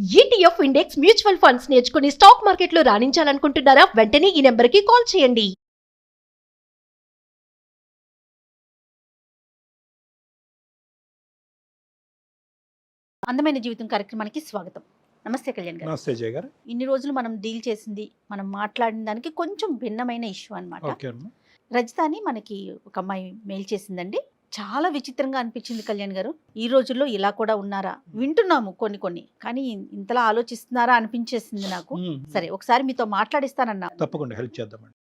ETF index mutual funds నేర్చుకుని stock మార్కెట్లో రాణించాలనుకుంటున్నారా? వెంటనే ఈ నెంబర్కి కాల్ చేయండి. అందమైన జీవితం కార్యక్రమానికి స్వాగతం. నమస్తే కళ్యాణ్ గారు. నమస్తే జయ గారు. ఇన్ని రోజులు మనం డీల్ చేసింది, మనం మాట్లాడిన దానికి కొంచెం భిన్నమైన ఇష్యూ అన్నమాట. ఓకే అమ్మా. రజితాని మనకి ఒక అమ్మాయి మెయిల్ చేసిందండి. చాలా విచిత్రంగా అనిపించింది కళ్యాణ్ గారు. ఈ రోజుల్లో ఇలా కూడా ఉన్నారా? వింటున్నాము కొన్ని కానీ ఇంతలా ఆలోచిస్తున్నారా అనిపించేసింది నాకు. సరే, ఒకసారి మీతో మాట్లాడిస్తానన్నా. తప్పకుండా హెల్ప్ చేద్దామండి.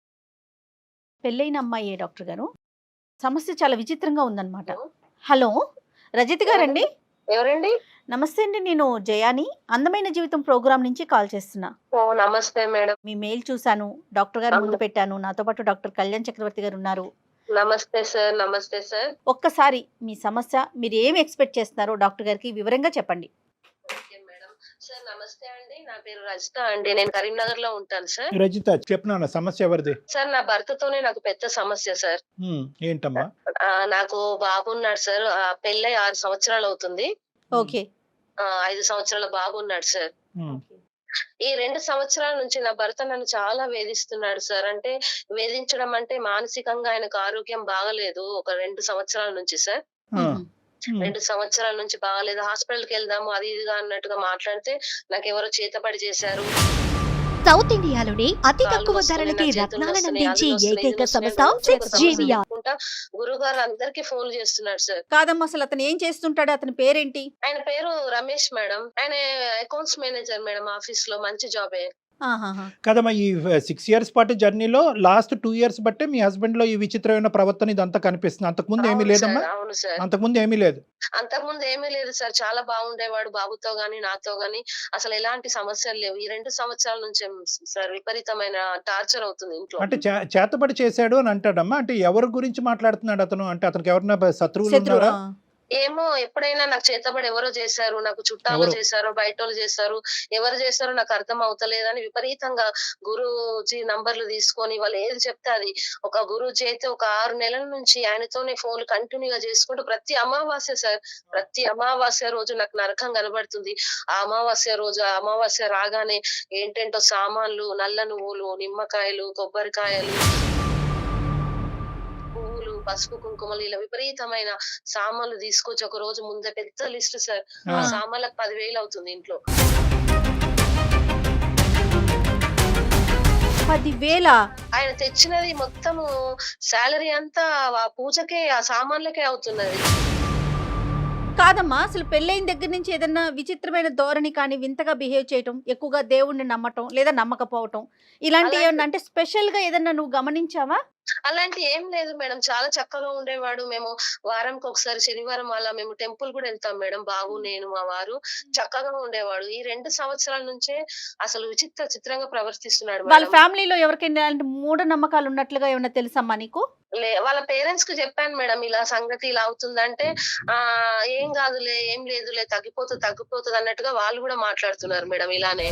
పెళ్ళైన అమ్మాయి డాక్టర్ గారు, సమస్య చాలా విచిత్రంగా ఉందన్నమాట. హలో, రజిత గారండి? ఎవరండి? నమస్తే అండి, నేను జయాని, అందమైన జీవితం ప్రోగ్రామ్ నుంచి కాల్ చేస్తున్నా. ఓ నమస్తే మేడం. మీ మెయిల్ చూశాను, డాక్టర్ గారు ముందు పెట్టాను. నాతో పాటు డాక్టర్ కళ్యాణ్ చక్రవర్తి గారు ఉన్నారు. నమస్తే సార్. నమస్తే సార్. ఒక్కసారి మీ సమస్య, మీరు ఏమి ఎక్స్పెక్ట్ చేస్తున్నారో డాక్టర్ గారికి వివరంగా చెప్పండి. Okay madam. సార్ నమస్తే అండి, నా పేరు రజిత అండి, నేను కరీంనగర్ లో ఉంటాను సార్. రజిత చెప్పిన సమస్య ఎవరిది? సార్ నా భర్తతోనే నాకు పెద్ద సమస్య సార్. ఏంటమ్మా? నాకు బాబు ఉన్నాడు సార్. పెళ్ళై 6 సంవత్సరాలు అవుతుంది. ఓకే. 5 సంవత్సరాల బాబు ఉన్నాడు సార్. ఈ 2 సంవత్సరాల నుంచి నా భర్త నన్ను చాలా వేధిస్తున్నాడు సార్. అంటే వేధించడం అంటే మానసికంగా ఆయనకు ఆరోగ్యం బాగలేదు. ఒక 2 సంవత్సరాల నుంచి సార్. 2 సంవత్సరాల నుంచి బాగలేదు. హాస్పిటల్కి వెళ్దాము అది ఇదిగా అన్నట్టుగా మాట్లాడితే నాకు ఎవరో చేతబడి చేశారు. సౌత్ ఇండియాలోని అతి తక్కువ ధరలకి రత్నాలను అందించే ఏకైక సంస్థ సిక్స్ జేవిఆర్. గురుగారు అందరికి ఫోన్ చేస్తున్నాడు సార్. కాదమ్మా, అసలు అతను ఏం చేస్తుంటాడు? అతని పేరేంటి? ఆయన పేరు రమేష్ మేడం. ఆయన అకౌంట్స్ మేనేజర్ మేడం, ఆఫీస్ లో మంచి జాబే. కదమ్మా, ఈ 6 years పాటు జర్నీలో లాస్ట్ 2 years బట్టే మీ హస్బెండ్ లో ఈ విచిత్రమైన ప్రవర్తన ఇదంతా కనిపిస్తుంది. అంతకుముందు ఏమీ లేదమ్మా? అవును సార్. అంతకుముందు ఏమీ లేదు. అంతకుముందు ఏమీ లేదు సార్. చాలా బాగుండేవాడు బాబుతో గాని నాతో గాని. అసలు ఎలాంటి సమస్యలు లేవు. ఈ 2 సంవత్సరాల నుంచి సార్ విపరీతమైన టార్చర్ అవుతుంది ఇంట్లో. అంటే చేతబడి చేశాడు అని అంటాడమ్మా. అంటే ఎవరి గురించి మాట్లాడుతున్నాడు అతను? అంటే అతనికి ఎవరైనా శత్రువులు ఉన్నారా? ఏమో, ఎప్పుడైనా నాకు చేతబడి ఎవరో చేశారు, నాకు చుట్టాలు చేశారు, బయట వాళ్ళు చేశారు, ఎవరు చేశారో నాకు అర్థం అవుతలేదని విపరీతంగా గురూజీ నంబర్లు తీసుకొని వాళ్ళు ఏది చెప్తే అది. ఒక గురూజీ అయితే ఒక 6 నెలల నుంచి ఆయనతోనే ఫోన్లు కంటిన్యూగా చేసుకుంటూ ప్రతి అమావాస్య సార్, ప్రతి అమావాస్య రోజు నాకు నరకం కనబడుతుంది. ఆ అమావాస్య రాగానే ఏంటంటో సామాన్లు, నల్ల నువ్వులు, నిమ్మకాయలు, కొబ్బరికాయలు, పసుపు కుంకుమలు, ఇలా విపరీతమైన సామాన్లు తీసుకొచ్చి ఒక రోజు ముందే పెద్ద లిస్ట్ సార్. ఆ సామాన్లకు 10,000 అవుతుంది ఇంట్లో. 10,000? ఆయన తెచ్చినది మొత్తము శాలరీ అంతా ఆ పూజకే, ఆ సామాన్లకే అవుతున్నది. కాదమ్మా, అసలు పెళ్ళైన దగ్గర నుంచి ఏదన్నా విచిత్రమైన ధోరణి కానీ, వింతగా బిహేవ్ చేయటం, ఎక్కువగా దేవుణ్ణి నమ్మటం లేదా నమ్మకపోవటం, ఇలాంటి ఏమన్నా అంటే స్పెషల్ గా ఏదన్నా నువ్వు గమనించావా? అలాంటి ఏం లేదు మేడం. చాలా చక్కగా ఉండేవాడు. మేము వారానికి ఒకసారి శనివారం అలా మేము టెంపుల్ కూడా వెళ్తాం మేడం, బాబు నేను మా వారు. చక్కగా ఉండేవాడు. ఈ 2 సంవత్సరాల నుంచే అసలు చిత్రంగా ప్రవర్తిస్తున్నాడు. వాళ్ళ ఫ్యామిలీలో ఎవరికైనా ఇలాంటి మూఢ నమ్మకాలు ఉన్నట్లుగా ఏమన్నా తెలుసమ్మా నీకు? వాళ్ళ పేరెంట్స్ కు చెప్పాను మేడం, ఇలా సంగతి ఇలా అవుతుందంటే ఏం కాదులే, ఏం లేదులే, తగ్గిపోతుంది అన్నట్టుగా వాళ్ళు కూడా మాట్లాడుతున్నారు మేడం ఇలానే.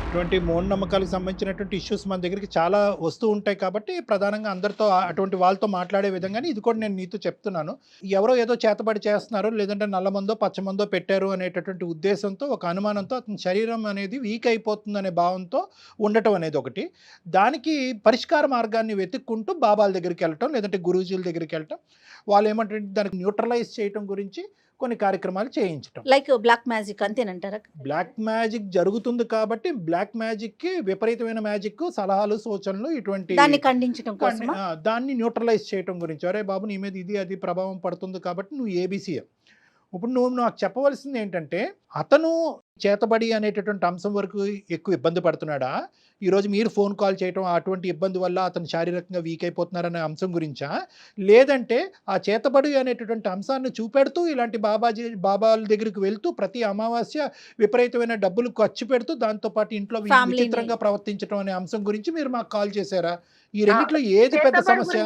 అటువంటి మూఢనమ్మకాలకు సంబంధించినటువంటి ఇష్యూస్ మన దగ్గరికి చాలా వస్తూ ఉంటాయి కాబట్టి ప్రధానంగా అందరితో అటువంటి వాళ్ళతో మాట్లాడే విధంగానే ఇది కూడా నేను నీతో చెప్తున్నాను. ఎవరో ఏదో చేతబడి చేస్తున్నారు, లేదంటే నల్లమందో పచ్చమందో పెట్టారు అనేటటువంటి ఉద్దేశంతో, ఒక అనుమానంతో అతని శరీరం అనేది వీక్ అయిపోతుంది అనే భావంతో ఉండటం అనేది ఒకటి. దానికి పరిష్కార మార్గాన్ని వెతుక్కుంటూ బాబాల దగ్గరికి వెళ్ళటం, లేదంటే గురూజీల దగ్గరికి వెళ్ళటం, వాళ్ళు ఏమంటే దానికి న్యూట్రలైజ్ చేయటం గురించి కొన్ని కార్యక్రమాలు చేయించటం. లైక్ బ్లాక్ మ్యాజిక్ అంతేనంటారా? బ్లాక్ మ్యాజిక్ జరుగుతుంది కాబట్టి బ్లాక్ మ్యాజిక్ కి విపరీతమైన మ్యాజిక్ సలహాలు సూచనలు ఇటువంటి దాన్ని ఖండించడం కోసం, దాన్ని న్యూట్రలైజ్ చేయటం గురించి. అరే బాబు, నీ మీద ఇది అది ప్రభావం పడుతుంది కాబట్టి నువ్వు ఏబిసి. ఇప్పుడు నువ్వు నాకు చెప్పవలసింది ఏంటంటే, అతను చేతబడి అనేటటువంటి అంశం వరకు ఎక్కువ ఇబ్బంది పడుతున్నాడా? ఈరోజు మీరు ఫోన్ కాల్ చేయటం అటువంటి ఇబ్బంది వల్ల అతను శారీరకంగా వీక్ అయిపోతున్నారనే అంశం గురించా? లేదంటే ఆ చేతబడి అనేటటువంటి అంశాన్ని చూపెడుతూ ఇలాంటి బాబాల దగ్గరికి వెళ్తూ ప్రతి అమావాస్య విపరీతమైన డబ్బులు ఖర్చు పెడుతూ దాంతోపాటు ఇంట్లో విచిత్రంగా ప్రవర్తించడం అనే అంశం గురించి మీరు మాకు కాల్ చేశారా? ఈ రెండిట్లో ఏది పెద్ద సమస్య?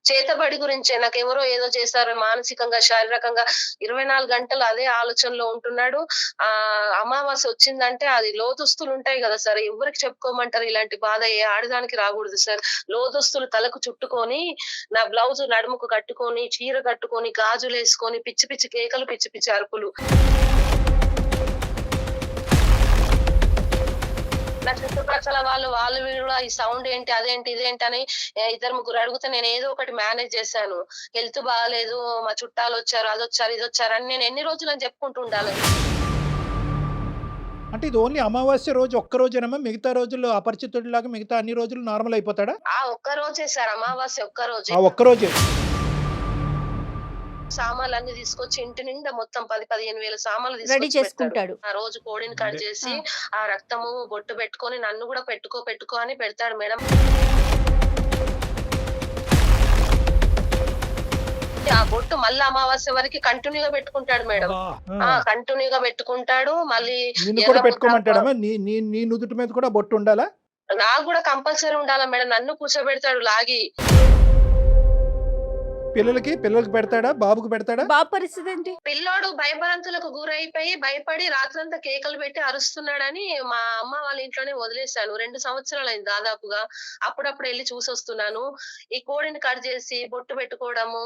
చేతబడి గురించే. నాకు ఎవరో ఏదో చేశారు మానసికంగా, శారీరకంగా 24 గంటలు అదే ఆలోచనలో ఉంటున్నాడు. అమావాస్య వచ్చిందంటే అది లోదుస్తులు ఉంటాయి కదా సార్, ఎవరికి చెప్పుకోమంటారు? ఇలాంటి బాధ ఏ ఆడదానికి రాకూడదు సార్. లోదుస్తులు తలకు చుట్టుకొని, నా బ్లౌజ్ నడుముకు కట్టుకొని, చీర కట్టుకొని, గాజులు వేసుకొని, పిచ్చి పిచ్చి కేకలు, పిచ్చి పిచ్చి అరుపులు. నా చుట్టుపక్కల వాళ్ళు వీళ్ళు కూడా ఈ సౌండ్ ఏంటి అదేంటి ఇదేంటి అని 2-3 అడిగితే నేను ఏదో ఒకటి మేనేజ్ చేశాను. హెల్త్ బాగాలేదు, మా చుట్టాలు వచ్చారు, అదొచ్చారు ఇదొచ్చారు అని నేను ఎన్ని రోజులు అని చెప్పుకుంటూ ఉండాలి. అంటే ఇది ఓన్లీ అమావాస్య రోజు ఒక్క రోజేనమ్మా, మిగతా రోజుల్లో అపరిచితుడిలాగా మిగతా అన్ని రోజులు నార్మల్ అయిపోతాడా? ఆ ఒక్క రోజే సార్, అమావాస్య ఒక్క రోజే. ఆ ఒక్క రోజే సామాన్లన్నీ తీసుకొచ్చి ఇంటి నిండా మొత్తం 10-15 వేల సామాన్లు రెడీ తీసుకొచ్చి చేసుకుంటాడు. ఆ రోజు కోడిని కట్ చేసి ఆ రక్తము బొట్టు పెట్టుకొని నన్ను కూడా పెట్టుకో అని పెడతాడు మేడం. ఆ బొట్టు మళ్ళీ అమావాస్య వరకు కంటిన్యూగా పెట్టుకుంటాడు మేడం. కంటిన్యూగా పెట్టుకుంటాడు. మళ్ళీ నిన్ను కూడా పెట్టుకోమంటాడమ్మా? నీ నుదుటి మీద కూడా బొట్టు ఉండాలా? నాకు కూడా కంపల్సరీ ఉండాలా మేడం. నన్ను కూర్చోబెడతాడు లాగి. పిల్లలకి పెడతాడా? బాబుకు పెడతాడా? బాబు పరిస్థితి ఏంటి? పిల్లోడు భయభ్రాంతులకు గురైపోయి భయపడి రాత్రంతా కేకలు పెట్టి అరుస్తున్నాడని మా అమ్మ వాళ్ళ ఇంట్లోనే వదిలేశాను. 2 సంవత్సరాలు అయింది దాదాపుగా. అప్పుడప్పుడు వెళ్ళి చూసొస్తున్నాను. ఈ కోడిని కట్ చేసి బొట్టు పెట్టుకోవడము,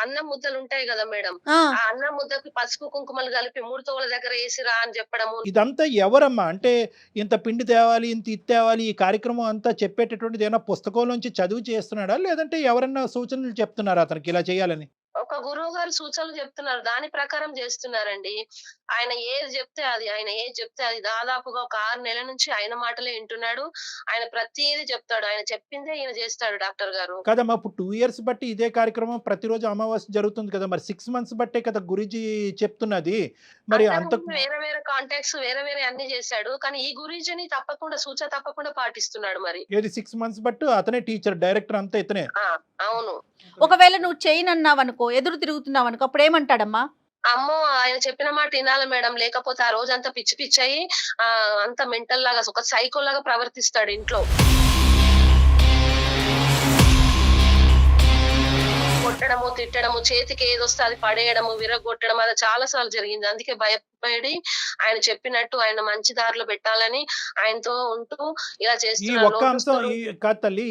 అన్నం ముద్దలు ఉంటాయి కదా మేడం, ఆ అన్నం ముద్దకి పసుపు కుంకుమలు కలిపి 3 తోల దగ్గర వేసిరా అని చెప్పడము. ఇదంతా ఎవరమ్మా? అంటే ఇంత పిండి తేవాలి, ఇంత ఇది తేవాలి, ఈ కార్యక్రమం అంతా చెప్పేటటువంటిది ఏమైనా పుస్తకంలోంచి చదువు చేస్తున్నాడా, లేదంటే ఎవరన్నా సూచనలు చెప్తున్నారా అతనికి ఇలా చేయాలని? ఒక గురువు గారు సూచనలు చెప్తున్నారు, దాని ప్రకారం చేస్తున్నారండి. ఆయన ఏది చెప్తే అది దాదాపుగా ఒక 6 నెలల నుంచి ఆయన మాటలే వింటున్నాడు. ఆయన ప్రతిదీ చెప్తాడు, ఆయన చెప్పిందే ఈయన చేస్తాడు డాక్టర్ గారు. కదమ్మా, ఇప్పుడు 2 years బట్టి ఇదే కార్యక్రమం ప్రతిరోజు అమావాస్య జరుగుతుంది కదా, మరి 6 months బట్టే కదా గురూజీ చెప్తున్నది. మరి అంత వేరే కాంటాక్ట్స్ వేరే అన్ని చేశాడు, కానీ ఈ గురూజీని తప్పకుండా పాటిస్తున్నాడు. మరి ఏది 6 months బట్టు అతనే టీచర్, డైరెక్టర్ అంతా ఇతనే? అవును. ఒకవేళ నువ్వు చేయనన్నావనుకో, ఎదురు తిరుగుతున్నావు అనుకో, అప్పుడు ఏమంటాడమ్మా? అమ్మో, ఆయన చెప్పిన మాట వినాలి మేడం, లేకపోతే ఆ రోజంతా పిచ్చి అయ్యి అంత మెంటల్ లాగా ఒక సైకో లాగా ప్రవర్తిస్తాడు ఇంట్లో. కొట్టడము, తిట్టడము, చేతికి ఏదొస్తే అది పడేయడము, విరగొట్టడం, అది చాలా సార్లు జరిగింది. అందుకే భయపడి ఆయన చెప్పినట్టు ఆయన మంచి దారిలో పెట్టాలని ఆయనతో ఉంటూ ఇలా చేస్తున్నాడు.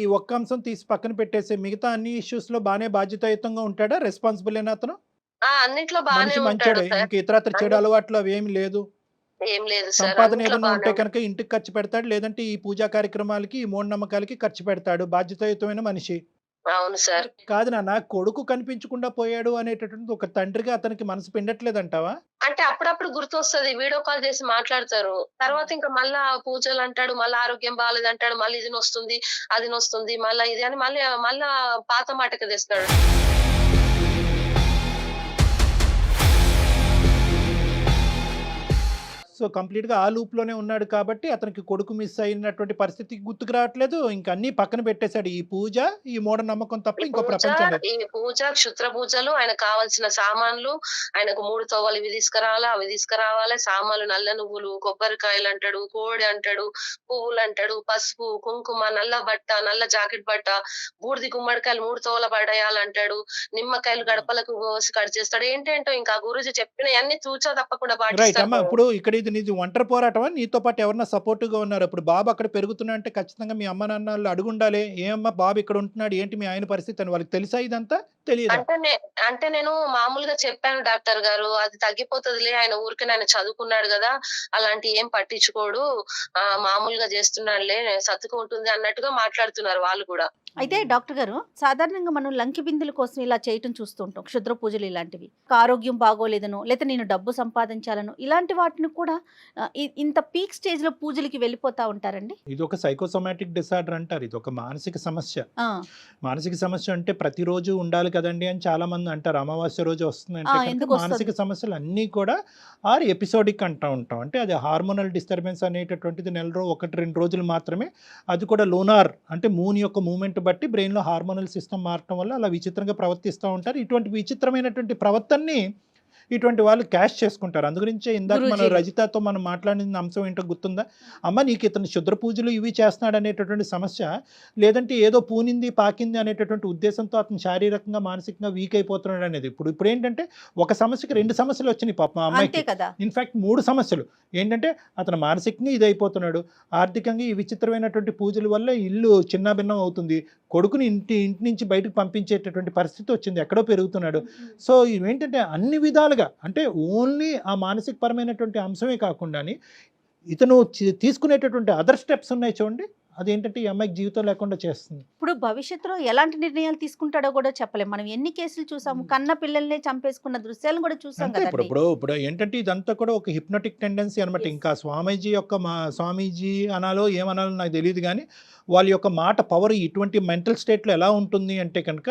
ఈ ఒక్క అంశం తీసి పక్కన పెట్టేసి మిగతా అన్ని ఇష్యూస్ లో బానే బాధ్యతాయుతంగా ఉంటాడా? రెస్పాన్సిబుల్ అయినా అతను? అన్నిట్లో బానే ఉంటాడు. ఇంకా ఇతరత్ర చెడు అలవాట్లు అవి ఏమి లేదు. ఏం లేదు. సంపాదన ఏదైనా ఉంటే కనుక ఇంటికి ఖర్చు పెడతాడు, లేదంటే ఈ పూజా కార్యక్రమాలకి, ఈ మూఢనమ్మకాలకి ఖర్చు పెడతాడు. బాధ్యతాయుతమైన మనిషి. అవును సార్. కాదు నాన్న, కొడుకు కనిపించకుండా పోయాడు అనేటటువంటి ఒక తండ్రిగా అతనికి మనసు పిండట్లేదంటావా? అంటే అప్పుడప్పుడు గుర్తొస్తుంది, వీడియో కాల్ చేసి మాట్లాడతారు. తర్వాత ఇంకా మళ్ళా పూజలు అంటాడు, మళ్ళీ ఆరోగ్యం బాగాలేదు అంటాడు, మళ్ళీ ఇది నొస్తుంది అది నొస్తుంది, మళ్ళా ఇది అని మళ్ళా పాత మాటకి తెస్తాడు. సో కంప్లీట్ గా ఆ లూప్ లోనే ఉన్నాడు కాబట్టి అతనికి కొడుకు మిస్ అయినటువంటి పరిస్థితి గుర్తుకు రావట్లేదు. ఇంకా అన్ని పక్కన పెట్టేశాడు. ఈ పూజ, ఈ మూఢనమ్మకం తప్ప ఇంకో ప్రపంచం లేదు. ఈ పూజ, క్షుద్ర పూజలు, ఆయనకు కావాల్సిన సామాన్లు, ఆయనకు 3 తోవలు ఇవి తీసుకురావాలి, అవి తీసుకురావాలి, సామాన్లు, నల్ల నువ్వులు, కొబ్బరికాయలు అంటాడు, కోడి అంటాడు, పువ్వులు అంటాడు, పసుపు, కుంకుమ, నల్ల బట్ట, నల్ల జాకెట్ బట్ట, బూడిది గుమ్మడికాయలు 3 తోవల పడేయాలంటాడు, నిమ్మకాయలు గడపలకు కోసి కట్ చేస్తాడు. ఏంటంటో ఇంకా గురూజీ చెప్పిన అన్ని తూచా తప్పకుండా పాటిస్తాడు. ఇప్పుడు ఇక్కడ ఇది ఒంటరి పోరాటమా? నీతో పాటు ఎవరన్నా సపోర్టివ్ గా ఉన్నారు? ఇప్పుడు బాబు అక్కడ పెరుగుతున్నా అంటే ఖచ్చితంగా మీ అమ్మ నాన్న వాళ్ళు అడుగుండాలి, ఏమమ్మా బాబు ఇక్కడ ఉంటున్నాడు, ఏంటి మీ ఆయన పరిస్థితి అని. వాళ్ళకి తెలుసా ఇదంతా? తెలియదు. అంటే నేను మామూలుగా చెప్పాను డాక్టర్ గారు, అది తగ్గిపోతుందిలే, ఆయన ఊరికి ఆయన చదువుకున్నాడు కదా, అలాంటి ఏం పట్టించుకోడు, మామూలుగా చేస్తున్నాడులే, సర్దుకుంటుంది అన్నట్టుగా మాట్లాడుతున్నారు వాళ్ళు కూడా. అయితే డాక్టర్ గారు, సాధారణంగా మనం లంకి బిందుల కోసం ఇలా చేయటం చూస్తుంటాం, క్షుద్ర పూజలు ఇలాంటివి. ఆరోగ్యం బాగోలేదనో, లేదా నేను డబ్బు సంపాదించాలనో, ఇలాంటి వాటిని కూడా ఇంత పీక్ స్టేజ్ లో పూజలకి వెళ్ళిపోతా ఉంటారండి. ఇది ఒక సైకోసోమాటిక్ డిసార్డర్ అంటారు. ఇది ఒక మానసిక సమస్య. మానసిక సమస్య అంటే ప్రతిరోజు ఉండాలి కదండి అని చాలా మంది అంటారు. అమావాస్య రోజు వస్తుందంటే మానసిక సమస్యలు అన్నీ కూడా ఎపిసోడిక్ అంటూ ఉంటాం. అంటే అది హార్మోనల్ డిస్టర్బెన్స్ అనేటటువంటిది 1-2 రోజులు మాత్రమే. అది కూడా లూనార్ అంటే మూన్ యొక్క మూమెంట్ బట్టి బ్రెయిన్లో హార్మోనల్ సిస్టమ్ మారటం వల్ల అలా విచిత్రంగా ప్రవర్తిస్తూ ఉంటారు. ఇటువంటి విచిత్రమైనటువంటి ప్రవర్తనని ఇటువంటి వాళ్ళు క్యాష్ చేసుకుంటారు. అందుగురించే ఇందాక మనం రజితతో మనం మాట్లాడిన అంశం ఏంటో గుర్తుందా? అమ్మ నీకు ఇతను క్షుద్ర పూజలు ఇవి చేస్తున్నాడు అనేటటువంటి సమస్య, లేదంటే ఏదో పూనింది పాకింది అనేటటువంటి ఉద్దేశంతో అతను శారీరకంగా మానసికంగా వీక్ అయిపోతున్నాడు అనేది. ఇప్పుడు ఏంటంటే ఒక సమస్యకి 2 సమస్యలు వచ్చినాయి పాప మా అమ్మాయికి. ఇన్ఫాక్ట్ 3 సమస్యలు. ఏంటంటే అతను మానసికంగా ఇది అయిపోతున్నాడు, ఆర్థికంగా ఈ విచిత్రమైనటువంటి పూజల వల్ల ఇల్లు చిన్నాభిన్నం అవుతుంది, కొడుకుని ఇంటి నుంచి బయటకు పంపించేటటువంటి పరిస్థితి వచ్చింది, ఎక్కడో పెరుగుతున్నాడు. సో ఇవేంటంటే అన్ని విధాలుగా అంటే ఓన్లీ ఆ మానసిక పరమైనటువంటి అంశమే కాకుండా ఇతను తీసుకునేటటువంటి అదర్ స్టెప్స్ ఉన్నాయి చూడండి, అదేంటంటే ఈ అమ్మాయికి జీవితం లేకుండా చేస్తుంది. ఇప్పుడు భవిష్యత్తులో ఎలాంటి నిర్ణయాలు తీసుకుంటాడో కూడా చెప్పలేం. మనం ఎన్ని కేసులు చూసాము, కన్న పిల్లల్నే చంపేసుకున్న దృశ్యాలను కూడా చూసాం అంతే. కదండి. ఇప్పుడు ఏంటంటే ఇదంతా కూడా ఒక హిప్నోటిక్ టెండెన్సీ అనమాట. ఇంకా స్వామీజీ అనాలో ఏమనాలో నాకు తెలియదు, కానీ వాళ్ళ యొక్క మాట పవర్ ఇటువంటి మెంటల్ స్టేట్లో ఎలా ఉంటుంది అంటే కనుక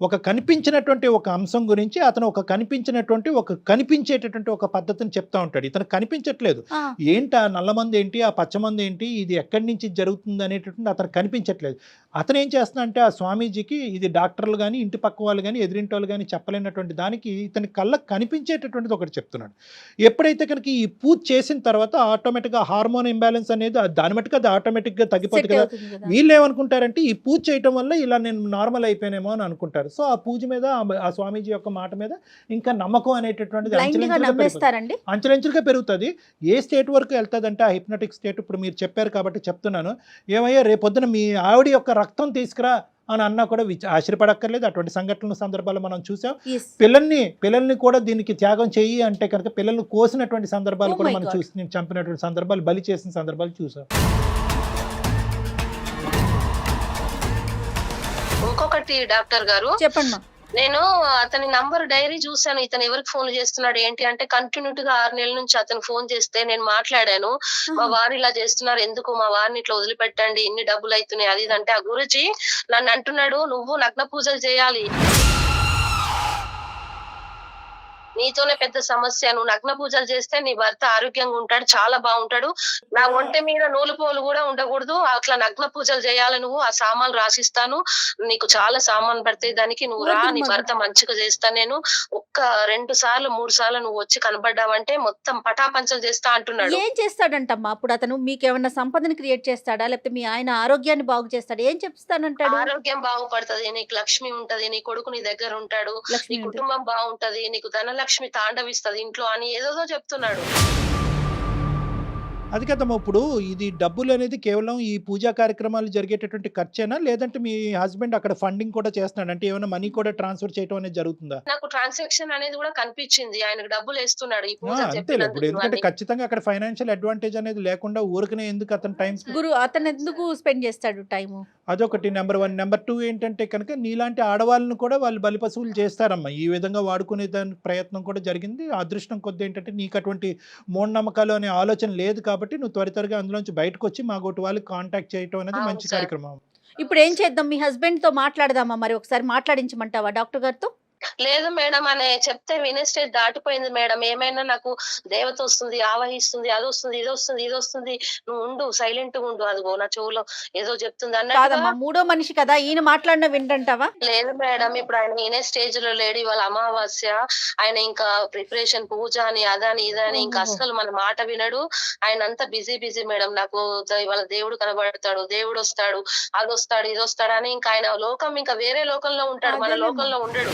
ఒక కనిపించినటువంటి ఒక అంశం గురించి అతను కనిపించేటటువంటి ఒక పద్ధతిని చెప్తా ఉంటాడు. ఇతను కనిపించట్లేదు, ఏంటి ఆ నల్లమంది ఏంటి, ఆ పచ్చమంది ఏంటి, ఇది ఎక్కడి నుంచి జరుగుతుంది అనేటటువంటి అతను కనిపించట్లేదు. అతను ఏం చేస్తున్నా అంటే ఆ స్వామీజీకి ఇది డాక్టర్లు కానీ ఇంటి పక్క వాళ్ళు కానీ ఎదురింటి వాళ్ళు కానీ చెప్పలేనటువంటి దానికి ఇతని కళ్ళకు కనిపించేటటువంటిది ఒకటి చెప్తున్నాడు. ఎప్పుడైతే కనుక ఈ పూజ చేసిన తర్వాత ఆటోమేటిక్గా హార్మోన్ ఇంబ్యాలెన్స్ అనేది దాని మట్టుకు అది ఆటోమేటిక్గా తగ్గిపోతుంది కదా. వీళ్ళు ఏమనుకుంటారంటే ఈ పూజ చేయటం వల్ల ఇలా నేను నార్మల్ అయిపోయానేమో అని అనుకుంటారు. సో ఆ పూజ మీద ఆ స్వామీజీ యొక్క మాట మీద ఇంకా నమ్మకం అనేటటువంటిది అంచెలంచెలుగా పెరుగుతుంది. ఏ స్టేట్ వరకు వెళ్తుందంటే ఆ హిప్నోటిక్ స్టేట్, ఇప్పుడు మీరు చెప్పారు కాబట్టి చెప్తున్నాను, ఏమయ్యా రేపొద్దున మీ ఆవిడ యొక్క రక్తం తీసుకురా అని అన్నా కూడా ఆశ్చర్యపడక్కర్లేదు. అటువంటి సందర్భాలు మనం చూసాం. పిల్లల్ని కూడా దీనికి త్యాగం చెయ్యి అంటే కనుక పిల్లల్ని కోసినటువంటి సందర్భాలు కూడా మనం చూసి చంపినటువంటి సందర్భాలు, బలి చేసిన సందర్భాలు చూసాం. ఇంకొకటి డాక్టర్ గారు చెప్పండి. నేను అతని నంబర్ డైరీ చూసాను, ఇతను ఎవరికి ఫోన్ చేస్తున్నాడు ఏంటి అంటే కంటిన్యూగా 6 నెలల నుంచి అతను ఫోన్ చేస్తే నేను మాట్లాడాను. మా వారు ఇలా చేస్తున్నారు, ఎందుకు మా వారిని ఇట్లా వదిలిపెట్టండి, ఇన్ని డబ్బులు అవుతున్నాయి అది అంటే ఆ గురుజీ నన్ను అంటున్నాడు, నువ్వు నగ్న పూజలు చేయాలి, నీతోనే పెద్ద సమస్య, నువ్వు నగ్న పూజలు చేస్తే నీ భర్త ఆరోగ్యంగా ఉంటాడు, చాలా బాగుంటాడు, నా ఒంటె మీద నూలుపోలు కూడా ఉండకూడదు, అట్లా నగ్న పూజలు చేయాలి, నువ్వు ఆ సామాన్లు రాసిస్తాను, నీకు చాలా సామాన్ పడతాయి, దానికి నువ్వు రా, నీ భర్త మంచిగా చేస్తా, నేను ఒక్క 2 సార్లు 3 సార్లు నువ్వు వచ్చి కనబడ్డావంటే మొత్తం పటాపంచలు చేస్తా అంటున్నాడు. ఏం చేస్తాడంటమ్మా అప్పుడు అతను? మీకు ఏమన్నా సంపదను క్రియేట్ చేస్తాడా, లేకపోతే మీ ఆయన ఆరోగ్యాన్ని బాగు చేస్తాడా, ఏం చెప్తానంటాడు? ఆరోగ్యం బాగుపడుతుంది, నీకు లక్ష్మి ఉంటది, నీ కొడుకు నీ దగ్గర ఉంటాడు, నీ కుటుంబం బాగుంటది, నీకు ధనలక్ష్మి తాండవిస్తది ఇంట్లో అని ఏదో చెప్తున్నాడు. అది కదమ్మా, ఇప్పుడు ఇది డబ్బులు అనేది కేవలం ఈ పూజా కార్యక్రమాలు జరిగేటటువంటి ఖర్చేనా, లేదంటే మీ హస్బెండ్ అక్కడ ఫండింగ్ కూడా చేస్తున్నాడు, అంటే ఏమైనా మనీ కూడా ట్రాన్స్ఫర్ చేయడం అనేది జరుగుతుందా? నాకు ట్రాన్సాక్షన్ అనేది కూడా కనిపించింది, ఆయనకు డబ్బులు వేస్తున్నాడు ఈ పూజ అంతే. ఇప్పుడు ఎందుకంటే ఖచ్చితంగా అక్కడ ఫైనాన్షియల్ అడ్వాంటేజ్ అనేది లేకుండా ఊరికనే ఎందుకు అతను టైం అతను ఎందుకు స్పెండ్ చేస్తాడు టైం? అదొకటి నెంబర్ 1. నెంబర్ 2 ఏంటంటే కనుక నీలాంటి ఆడవాళ్ళను కూడా వాళ్ళు బలిపశువులు చేస్తారమ్మా. ఈ విధంగా వాడుకునే దాని ప్రయత్నం కూడా జరిగింది. అదృష్టం కొద్ది ఏంటంటే నీకు అటువంటి మూఢనమ్మకాలు అనే ఆలోచన లేదు కాబట్టి నువ్వు త్వరగా అందులోంచి బయటకు వచ్చి మా గోటి వాళ్ళకి కాంటాక్ట్ చేయటం అనేది మంచి కార్యక్రమం. ఇప్పుడు ఏం చేద్దాం? మీ హస్బెండ్ తో మాట్లాడదామా? మరి ఒకసారి మాట్లాడించమంటావా డాక్టర్ గారితో? లేదు మేడం అని చెప్తే వినే స్టేజ్ దాటిపోయింది మేడం. ఏమైనా నాకు దేవత వస్తుంది, ఆవహిస్తుంది, అది వస్తుంది, ఇది వస్తుంది, ఇది వస్తుంది, నువ్వు ఉండు, సైలెంట్ గా ఉండు, అదిగో నా చెవులో ఏదో చెప్తుంది అన్నట్టు. మూడో మనిషి కదా, ఈయన మాట్లాడిన వింటంటావా? లేదు మేడం, ఇప్పుడు ఆయన ఈయన స్టేజ్ లో లేడీ వాళ్ళ అమావాస్య, ఆయన ఇంకా ప్రిపరేషన్ పూజ అని అదని ఇదని ఇంకా అసలు మన మాట వినడు. ఆయన అంతా బిజీ మేడం. నాకు ఇవాళ దేవుడు కనబడతాడు, దేవుడు వస్తాడు, అది వస్తాడు, ఇది వస్తాడు అని ఇంకా ఆయన లోకం ఇంకా వేరే లోకంలో ఉంటాడు, మన లోకంలో ఉండడు.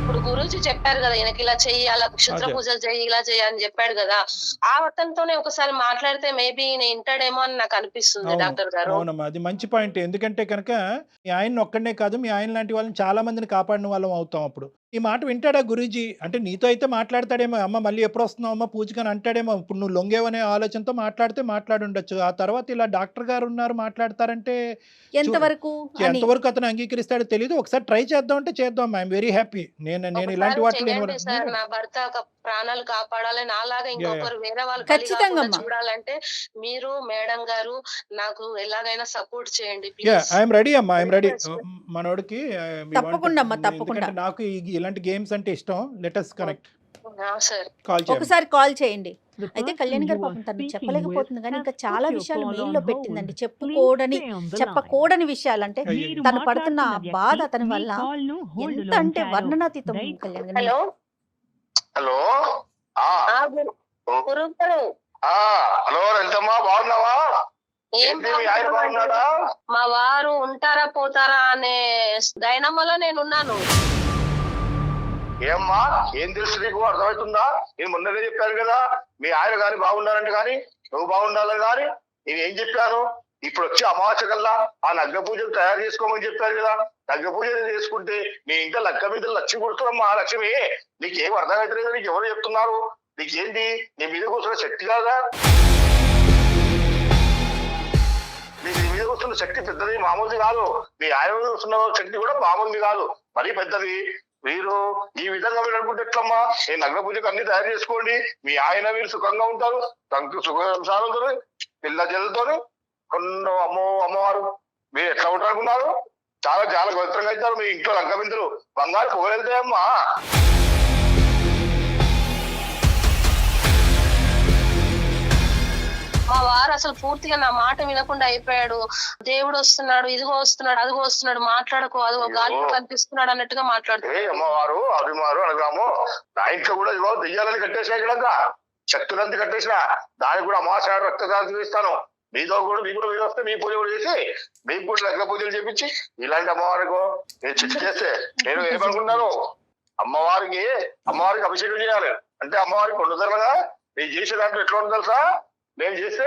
ఇప్పుడు గురూజీ చెప్పారు కదా, ఈయనకి ఇలా చెయ్యి, అలా క్షుద్ర పూజలు చెయ్యి, ఇలా చెయ్యి అని చెప్పాడు కదా, ఆ అతనితోనే ఒకసారి మాట్లాడితే మేబీ నేను ఇంటాడేమో అని నాకు అనిపిస్తుంది డాక్టర్ గారు. అవునమ్మా, అది మంచి పాయింట్. ఎందుకంటే కనుక మీ ఆయన ఒక్కడనే కాదు, మీ ఆయన లాంటి వాళ్ళని చాలా మందిని కాపాడిన వాళ్ళం అవుతాం. అప్పుడు ఈ మాట వింటాడా గురూజీ? అంటే నీతో అయితే మాట్లాడతాడేమో, అమ్మ మళ్ళీ ఎప్పుడు వస్తున్నావు అమ్మ పూజకని అంటాడేమో. ఇప్పుడు నువ్వు లొంగేవనే ఆలోచనతో మాట్లాడుండొచ్చు. ఆ తర్వాత ఇలా డాక్టర్ గారు ఉన్నారు మాట్లాడతారంటే ఎంతవరకు అతను అంగీకరిస్తాడో తెలియదు. ఒకసారి ట్రై చేద్దాం అంటే చేద్దాం. I'm very happy. నేను ఇలాంటి వాటిలో నా భర్త ప్రాణాలు కాపాడాలి, నాలాగా ఇంకొకరు వేరే వాళ్ళు చూడాలంటే మీరు మేడం గారు నాకు ఎలాగైనా సపోర్ట్ చేయండి. ఐఎమ్ రెడీ అమ్మా, ఐఎమ్ రెడీ. మనోడికి తప్పకుండా నాకు ఇలాంటి గేమ్స్ అంటే ఇష్టం. Let us connect. ఒకసారి కాల్ చేయండి. అయితే కళ్యాణ్ గారు పాపం తను చెప్పలేకపోతుంది, కానీ ఇంకా చాలా విషయాలు మెయిల్లో పెట్టిందండి. చెప్పకూడని విషయాలు, అంటే తను పడుతున్న బాధ అతని వల్ల ఎంత అంటే వర్ణనాతీతం. కళ్యాణ్ గారు హలో. హలో రంటమ్మా, బాగున్నావా? మా వారు ఉంటారా పోతారా అనే డైనమోలో నేనున్నాను. ఏమ్మా, ఏం తెలుసు నీకు? అర్థమవుతుందా? నేను మొన్ననే చెప్పాను కదా, మీ ఆయన గాని బాగుండాలంటే గాని నువ్వు బాగుండాలని గాని నేను ఏం చెప్పాను? ఇప్పుడు వచ్చి అమావాస్య కల్లా ఆ నగ్గ పూజలు తయారు చేసుకోమని చెప్పారు కదా. నగ్గ పూజలు చేసుకుంటే నీ ఇంకా లక్క మీద లక్ష్మి కొడుతున్నామ్మా. లక్ష్మి నీకేం అర్థమవుతలేదు, నీకు ఎవరు చెప్తున్నారు? నీకేంటి నీ మీద కూర్చున్న శక్తి కాదా? మీకు నీ మీద వస్తున్న శక్తి పెద్దది, మామూలుది కాదు. మీ ఆయన మీద వస్తున్న శక్తి కూడా మామూలుది కాదు, మరీ పెద్దది. మీరు ఈ విధంగా మీరు అనుకుంటే ఎట్లమ్మా? నేను నగ్న పూజకు అన్ని తయారు చేసుకోండి, మీ ఆయన మీరు సుఖంగా ఉంటారు, సుఖ సంసారంతో పిల్ల జల్లతో కొన్న అమ్మవారు మీరు ఎట్లా ఉంటారనుకున్నారు? చాలా చాలా పవిత్రంగా అవుతారు. మీ ఇంట్లో లంకబిందులు బంగారు పొగలెళ్తాయమ్మా. మా వారు అసలు పూర్తిగా నా మాట వినకుండా అయిపోయాడు. దేవుడు వస్తున్నాడు, ఇదిగో వస్తున్నాడు, అదిగో వస్తున్నాడు, మాట్లాడకు, అదిగో గాలిలో కనిపిస్తున్నాడు అన్నట్టుగా మాట్లాడుతుంది. అమ్మవారు అభిమారు అనగాము. నా ఇంట్లో కూడా ఇదిగో దెయ్యాలని కట్టేసినా ఇక్కడ శక్తులంతా కట్టేసిన, దానికి కూడా అమావాస్య రక్తదానం చూపిస్తాను. మీతో కూడా మీకు కూడా మీరు వస్తే మీ పూజ కూడా చేసి మీకు కూడా లగ్న పూజలు చేపించి ఇలాంటి అమ్మవారికి నేను చిట్టు చేస్తే నేను ఏమనుకున్నాను, అమ్మవారికి అభిషేకం చేయాలి అంటే అమ్మవారికి ఉండదలగా నేను చేసే దాంట్లో ఎట్లా ఉంది తెలుసా? నేను చేస్తే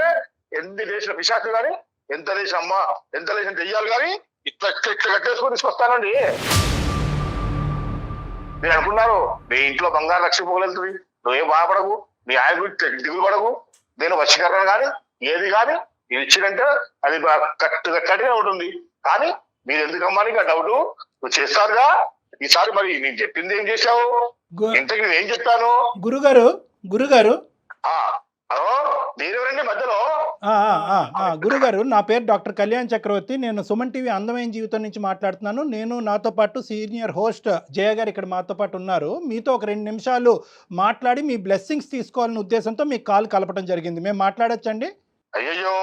ఎంత చేసిన పిశాచులు కానీ, ఎంత చేసిన దెయ్యాలు కానీ ఇట్లా ఇట్లా ఇట్లా కట్టేసుకొని తీసుకొస్తానండి. నేను అనుకున్నారు మీ ఇంట్లో బంగారు లక్ష్మి పోగలుగుతుంది, నువ్వేం బాధపడకు, నీ ఆయన గురించి దిగులు పడకు. నేను వశీకరణ కానీ ఏది కానీ ఇది ఇచ్చినంటే అది కట్టుగా ఉంటుంది. కానీ మీరు ఎందుకమ్మా నీకు డౌట్? నువ్వు చేస్తారుగా ఈసారి. మరి నేను చెప్పింది ఏం చేశావు? ఇంతకు నేను ఏం చెప్తాను? గురుగారు నేనెవరండి మధ్యలో? గురుగారు, నా పేరు డాక్టర్ కళ్యాణ్ చక్రవర్తి. నేను సుమన్ టీవీ అందమైన జీవితం నుంచి మాట్లాడుతున్నాను. నేను నాతో పాటు సీనియర్ హోస్ట్ జయ గారు ఇక్కడ మాతో పాటు ఉన్నారు. మీతో ఒక 2 నిమిషాలు మాట్లాడి మీ బ్లెస్సింగ్స్ తీసుకోవాలనే ఉద్దేశంతో మీకు కాల్ కలపడం జరిగింది. మేము మాట్లాడొచ్చండి? అయ్యో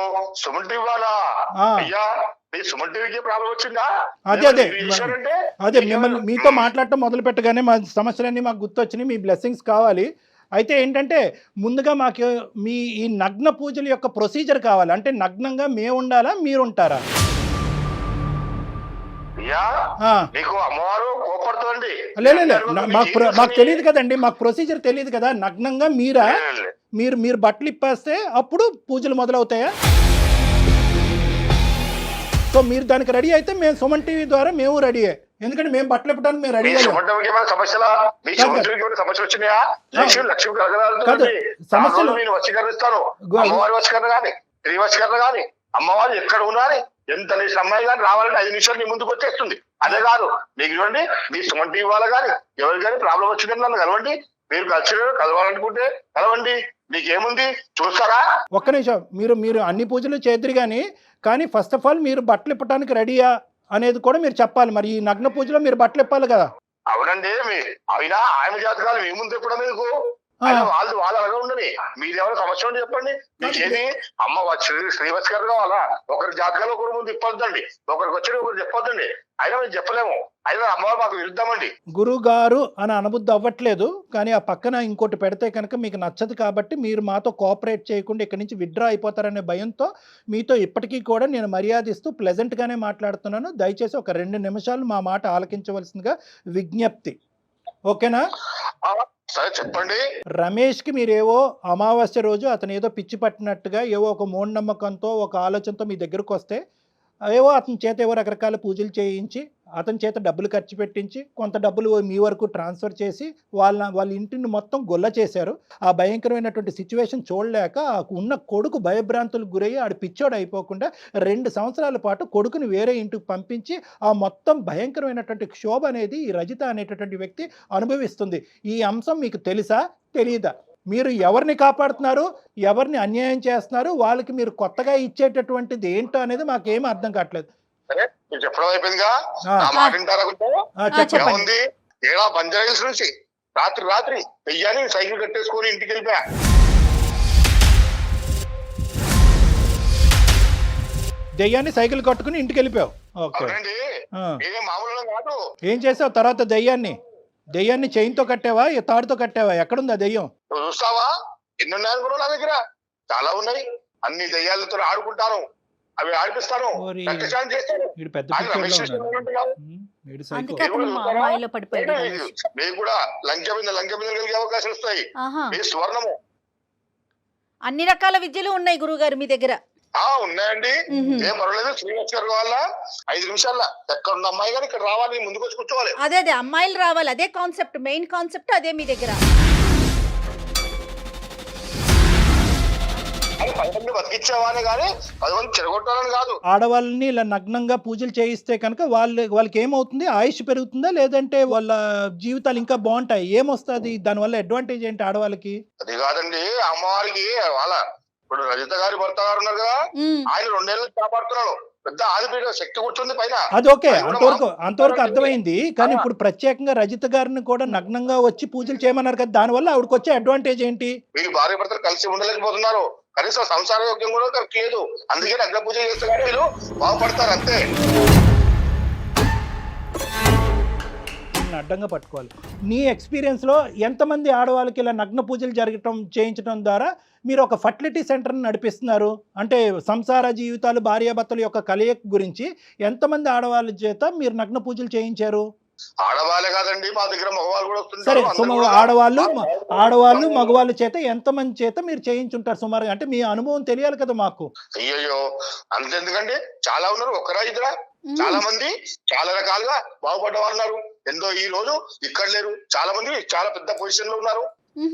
సుమన్ టీవీ వాళ్ళ అయ్యా, సుమన్ టీవీకి ప్రాబ్లం వచ్చిందా? అదే మిమ్మల్ని మీతో మాట్లాడటం మొదలు పెట్టగానే మా సమస్యలన్నీ మాకు గుర్తొచ్చినాయి. మీ బ్లెస్సింగ్స్ కావాలి. అయితే ఏంటంటే ముందుగా మాకు మీ ఈ నగ్న పూజల యొక్క ప్రొసీజర్ కావాలి. అంటే నగ్నంగా మేము ఉండాలా, మీరు ఉంటారా? మాకు తెలియదు కదండి, మాకు ప్రొసీజర్ తెలియదు కదా. నగ్నంగా మీరా? మీరు బట్టలు ఇప్పేస్తే అప్పుడు పూజలు మొదలవుతాయా? సో మీరు దానికి రెడీ అయితే మేము సుమన్ టీవీ ద్వారా మేము రెడీ. ఎందుకంటే మేము బట్టలు ఇప్పడానికి మేము రెడీ. సమస్యలు నేను వశీకరిస్తాను. అమ్మవారి వశీకరణ కానీ స్త్రీ వశీకరణ కానీ అమ్మవారు ఎక్కడ ఉన్నా ఎంత లేచిన అమ్మాయి కానీ రావాలంటే 5 నిమిషాలు మీ ముందుకు వచ్చేస్తుంది. అదే కాదు మీకు ఇవ్వండి, మీ సుమన్ టీవీ వాళ్ళ కానీ ఎవరికి కానీ ప్రాబ్లం వచ్చిందని నన్ను కలవండి. మీరు కలవాలనుకుంటే కలవండి, మీకేముంది చూస్తారా? ఒక్క నిమిషం, మీరు అన్ని పూజలు చేద్దరు కానీ ఫస్ట్ ఆఫ్ ఆల్ మీరు బట్టలు ఇప్పడానికి రెడీయా అనేది కూడా మీరు చెప్పాలి. మరి ఈ నగ్న పూజలో మీరు బట్టలు ఇప్పాలి కదా? అవునండి. అయినా ఆయన జాతకాలు మీ ముందు ఎప్పుడు మీకు వాళ్ళు అలాగే ఉండని. మీరు ఎవరైనా సమస్య ఉంటే చెప్పండి. మీకేమి అమ్మ శ్రీవత్స గారు కావాలా? ఒకరి జాతకాలు ఒకరి ముందు ఇప్పొద్దండి, ఒకరికి వచ్చి ఒకరు చెప్పొద్దండి. అయినా మేము చెప్పలేము. అయినా అమ్మవారు మాకు విరుద్దామండి. గురువు గారు అని అనుబుద్ధి అవ్వట్లేదు, కానీ ఆ పక్కన ఇంకోటి పెడితే కనుక మీకు నచ్చదు కాబట్టి మీరు మాతో కోఆపరేట్ చేయకుండా ఇక్కడి నుంచి విత్డ్రా అయిపోతారనే భయంతో మీతో ఇప్పటికీ కూడా నేను మర్యాదిస్తూ ప్లెజెంట్గానే మాట్లాడుతున్నాను. దయచేసి ఒక 2 నిమిషాలు మా మాట ఆలకించవలసిందిగా విజ్ఞప్తి. ఓకేనా? సరే చెప్పండి. రమేష్కి మీరేవో అమావాస్య రోజు అతను ఏదో పిచ్చి పట్టినట్టుగా ఏవో ఒక మూఢనమ్మకంతో ఒక ఆలోచనతో మీ దగ్గరకు వస్తే ఏవో అతని చేత ఏవో రకరకాల పూజలు చేయించి అతని చేత డబ్బులు ఖర్చు పెట్టించి కొంత డబ్బులు మీ వరకు ట్రాన్స్ఫర్ చేసి వాళ్ళ ఇంటిని మొత్తం గొల్ల చేశారు. ఆ భయంకరమైనటువంటి సిచ్యువేషన్ చూడలేక ఉన్న కొడుకు భయభ్రాంతులకు గురయ్యి ఆడు పిచ్చోడు అయిపోకుండా 2 సంవత్సరాల పాటు కొడుకుని వేరే ఇంటికి పంపించి ఆ మొత్తం భయంకరమైనటువంటి క్షోభ అనేది ఈ రజిత అనేటటువంటి వ్యక్తి అనుభవిస్తుంది. ఈ అంశం మీకు తెలుసా, తెలీదా? మీరు ఎవరిని కాపాడుతున్నారు, ఎవరిని అన్యాయం చేస్తున్నారు, వాళ్ళకి మీరు కొత్తగా ఇచ్చేటటువంటిది ఏంటో అనేది మాకేమీ అర్థం కావట్లేదు. చెప్పడం అయిపోయిందిగా, ఉంది. ఏడా బంజారాహిల్స్ నుంచి రాత్రి దెయ్యాన్ని సైకిల్ కట్టేసుకొని ఇంటికి వెళ్ళిపోయా. దెయ్యాన్ని సైకిల్ కట్టుకుని ఇంటికి వెళ్ళిపోయావు. మామూలుగా కాదు. ఏం చేసావు తర్వాత? దెయ్యాన్ని చైన్తో కట్టావా, తాడుతో కట్టావా? ఎక్కడుంది ఆ దెయ్యం? నువ్వు చూస్తావా? ఎన్ని ఉన్నాయి కూడా నా దగ్గర, చాలా ఉన్నాయి. అన్ని దెయ్యాలతో ఆడుకుంటాను, అవి ఆడిపిస్తాను, మీకు కూడా లంక మీద కలిగే అవకాశాలు వస్తాయి. మీ సువర్ణము అన్ని రకాల విద్యలు ఉన్నాయి గురువుగారు మీ దగ్గర? ఉన్నాయండి, ఏం పర్వాలేదు. శ్రీవత్స గారు కావాలా? 5 నిమిషాల్లో ఎక్కడ ఉన్న అమ్మాయి గారు ఇక్కడ రావాలి, ముందుకు వచ్చి కూర్చోవాలి. అదే అమ్మాయిలు రావాలి, అదే కాన్సెప్ట్, మెయిన్ కాన్సెప్ట్ అదే మీ దగ్గర. పదకొండు బతికిచ్చేవానే కానీ 10 మంది చెడగొట్టాలని కాదు. ఆడవాళ్ళని ఇలా నగ్నంగా పూజలు చేయిస్తే కనుక వాళ్ళకి ఏమవుతుంది? ఆయుష్ పెరుగుతుందా, లేదంటే వాళ్ళ జీవితాలు ఇంకా బాగుంటాయి? ఏమొస్తుంది దానివల్ల? అడ్వాంటేజ్ ఏంటి ఆడవాళ్ళకి? అది కాదండి, అమ్మవారికి వాళ్ళ ఇప్పుడు రజిత గారి భర్త గారు ఉన్నారు కదా, ఆయన 2 ఏళ్ళు కాపాడుతున్నాడు. పెద్ద ఆదిపీఠ శక్తి కూర్చుంది పైన. అది ఓకే, అంతవరకు అర్థమైంది. కానీ ఇప్పుడు ప్రత్యేకంగా రజిత గారిని కూడా నగ్నంగా వచ్చి పూజలు చేయమన్నారు కదా, దానివల్ల ఆవిడకి వచ్చే అడ్వాంటేజ్ ఏంటి? వీళ్ళు భార్య భర్తలు కలిసి ఉండలేకపోతున్నారు, కనీసం సంసార యోగ్యం కూడా కరెక్ట్ లేదు. అందుకే నగ్న పూజ చేస్తే కానీ వీళ్ళు బాగుపడతారు అంతే. అడ్డంగా పట్టుకోవాలి. నీ ఎక్స్పీరియన్స్లో ఎంతమంది ఆడవాళ్ళకి ఇలా నగ్న పూజలు చేయించడం ద్వారా మీరు ఒక ఫర్టిలిటీ సెంటర్ని నడిపిస్తున్నారు? అంటే సంసార జీవితాలు, భార్యాభర్తల యొక్క కలయిక గురించి ఎంతమంది ఆడవాళ్ళ చేత మీరు నగ్న పూజలు చేయించారు? ఆడవాళ్ళే కాదండి, మా దగ్గర మగవాళ్ళు కూడా సరే, వస్తుంటారు. ఆడవాళ్ళు మగవాళ్ళ చేత ఎంతమంది చేత మీరు చేయించుంటారు సుమారుగా? అంటే మీ అనుభవం తెలియాలి కదా మాకు. అయ్యో అంతెందుకండి, చాలా ఉన్నారు, ఒక్కరా ఇద్దరా, చాలా మంది చాలా రకాలుగా బాగుపడ్డ వాళ్ళు ఉన్నారు. ఎంతో ఈ రోజు ఇక్కడ లేరు, చాలా మంది చాలా పెద్ద పొజిషన్ లో ఉన్నారు.